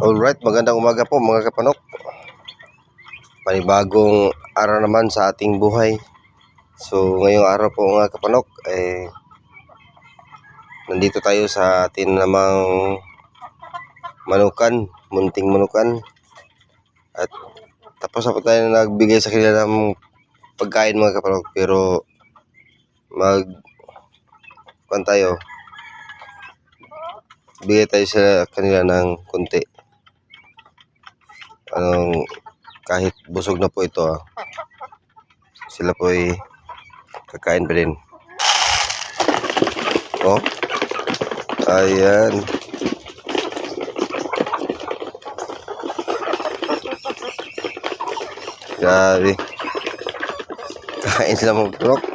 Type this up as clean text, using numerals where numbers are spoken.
Alright, magandang umaga po mga kapanok. Panibagong araw naman sa ating buhay. So ngayong araw po mga kapanok, nandito tayo sa atin namang manukan, munting manukan. At tapos na po tayo nagbigay sa kanila ng pagkain mga kapanok. Pero tayo, bigay tayo sa kanila ng konti. Kahit busog na po ito, sila po ay kakain pa din. Oh, ayan. Grabe. Kain sila mga kapanok.